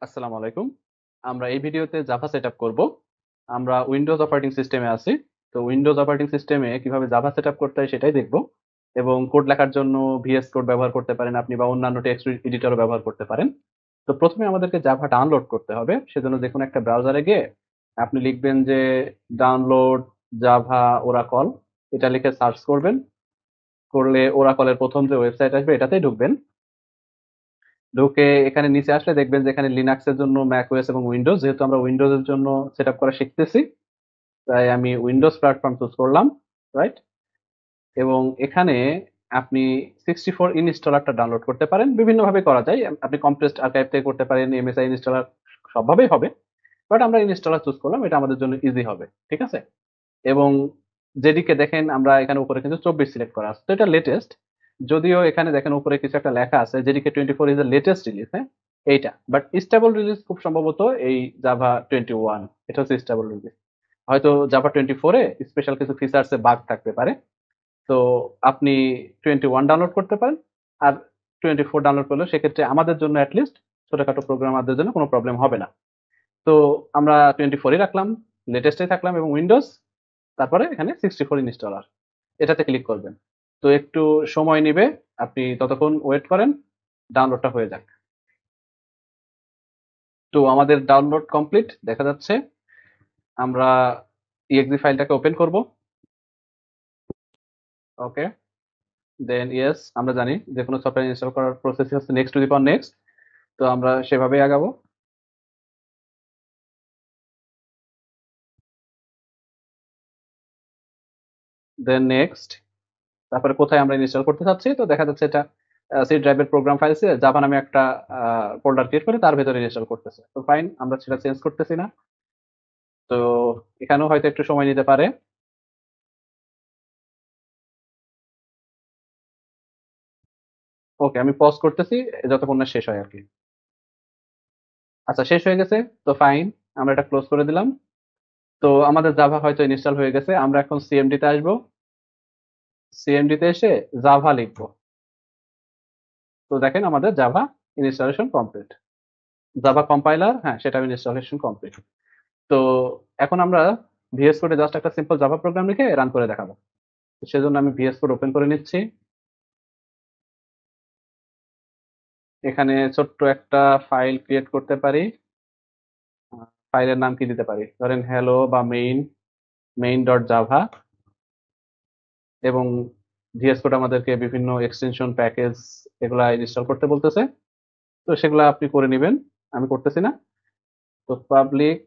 আসসালামু আলাইকুম। আমরা এই ভিডিওতে জাভা সেটআপ করব। আমরা উইন্ডোজ অপারেটিং সিস্টেমে আছি। তো উইন্ডোজ অপারেটিং সিস্টেমে কিভাবে জাভা সেটআপ করতে হয় সেটাই দেখব। এবং কোড লেখার জন্য ভিএস কোড ব্যবহার করতে পারেন আপনি বা অন্যান্য টেক্সট এডিটরও ব্যবহার করতে পারেন। তো প্রথমে আমাদেরকে জাভা ডাউনলোড করতে হবে। সেজন্য যেকোনো একটা ব্রাউজারে গিয়ে আপনি লিখবেন যে ডাউনলোড জাভা ওরাকল, এটা লিখে সার্চ করবেন। করলে ওরাকলের প্রথম যে ওয়েবসাইট আসবে এটাতেই ঢুকবেন। ঢুকে এখানে নিচে আসলে দেখবেন যে এখানে লিনাক্স এর জন্য ম্যাক ওএস এবং উইন্ডোজ, যেহেতু আমরা উইন্ডোজ এর জন্য সেটআপ করা শিখতেছি তাই আমি উইন্ডোজ প্ল্যাটফর্ম চুজ করলাম, রাইট। এবং এখানে আপনি 64 ইনস্টলারটা ডাউনলোড করতে পারেন, বিভিন্ন ভাবে করা যায়। আপনি কম্প্রেসড আর্কাইভ থেকে করতে পারেন, এমএসআই ইনস্টলার, সবভাবেই হবে। বাট আমরা ইনস্টলার চুজ করলাম, এটা আমাদের জন্য ইজি হবে, ঠিক আছে। এবং যেদিকে দেখেন আমরা এখানে উপরে কিন্তু 24 সিলেক্ট করা আছে, তো এটা লেটেস্ট। যদিও এখানে দেখেন উপরে কিছু একটা লেখা আছে যেদিকে 24 ইজ দ্য লেটেস্ট রিলিজ, হ্যাঁ এইটা। বাট স্টেবল রিলিজ খুব সম্ভবত এই জাভা 21, এটা হচ্ছে স্টেবল রিলিজ। হয়তো জাভা 24 এ স্পেশাল কিছু ফিচার্সে বাগ থাকতে পারে। তো আপনি 21 ডাউনলোড করতে পারেন। আর 24 ডাউনলোড করলে সেক্ষেত্রে আমাদের জন্য অ্যাটলিস্ট ছোটখাটো প্রোগ্রামারদের জন্য কোনো প্রবলেম হবে না। তো আমরা 24ই রাখলাম, লেটেস্টে থাকলাম এবং উইন্ডোজ, তারপরে এখানে 64 ইনস্টলার, এটাতে ক্লিক করবেন। তো একটু সময় নিবে, আপনি ততক্ষণ ওয়েট করেন, ডাউনলোডটা হয়ে যাক। তো আমাদের ডাউনলোড কমপ্লিট দেখা যাচ্ছে। আমরা exe ফাইলটাকে ওপেন করব। ওকে, দেন ইয়েস, আমরা জানি যে কোনো সফটওয়্যার ইনস্টল করার প্রসেস হচ্ছে next to the power next. তো আমরা সেভাবেই আগাবো। দেন নেক্সট, তারপরে কোথায় আমরা ইনস্টল করতে চাচ্ছি, তো দেখা যাচ্ছে এটা সি ড্রাইভের প্রোগ্রাম ফাইলসে জাভা নামে একটা ফোল্ডার ক্রিয়েট করে তার ভেতরে ইনস্টল করতেছে। তো ফাইন, আমরা সেটা চেঞ্জ করতেছি না। তো এখানেও হয়তো একটু সময় নিতে পারে। ওকে, আমি পজ করতেছি যতক্ষণ না শেষ হয় আর কি। আচ্ছা, শেষ হয়ে গেছে। তো ফাইন, আমরা এটা ক্লোজ করে দিলাম। তো আমাদের জাভা হয়তো ইনস্টল হয়ে গেছে। আমরা এখন সিএমডি তে আসবো। সিএমডি তে এসে জাভা লিখবো। তো দেখেন আমাদের Java installation complete. Java compiler, হ্যাঁ সেটা ইনস্টলেশন কমপ্লিট। তো এখন আমরা ভিএস কোডে জাস্ট একটা সিম্পল জাভা প্রোগ্রাম লিখে রান করে দেখাবো। তো সেজন্য আমি ভিএস কোড ওপেন করে নিচ্ছি। এখানে ছোট্ট একটা ফাইল ক্রিয়েট করতে পারি। ফাইলের নাম কি দিতে পারি, ধরেন হ্যালো বা মেইন, মেইন ডট জাভা। এবং ভিএস কোড আমাদেরকে বিভিন্ন এক্সটেনশন প্যাকেজ এগুলা ইনস্টল করতে বলতেছে। তো সেগুলা আপনি করে নেবেন, আমি করতেছি না। তো পাবলিক,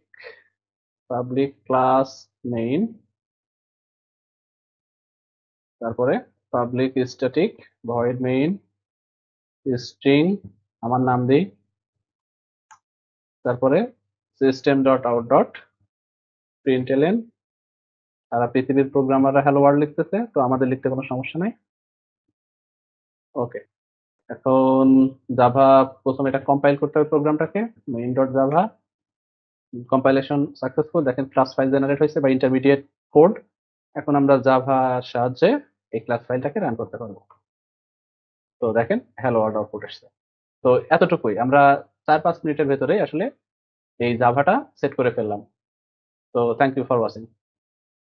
পাবলিক ক্লাস মেইন, তারপরে public static void main string, আমার নাম দিই, তারপরে system dot out dot println. সারা পৃথিবীর প্রোগ্রামাররা হ্যালো ওয়ার্ল্ড লিখতেছে, তো আমাদের লিখতে কোনো সমস্যা নাই। ওকে, এখন জাভা প্রথমে এটা কম্পাইল করতে হবে প্রোগ্রামটাকে, main dot Java. Compilation successful, দেখেন ক্লাস ফাইল জেনারেট হয়েছে বা ইন্টারমিডিয়েট কোড। এখন আমরা জাভার সাহায্যে এই ক্লাস ফাইলটাকে রান করতে পারবো। তো দেখেন হ্যালো ওয়ার্ল্ড আউটপুট এসছে। তো এতটুকুই, আমরা 4-5 মিনিটের ভেতরেই আসলে এই জাভাটা সেট করে ফেললাম। তো থ্যাংক ইউ ফর ওয়াচিং।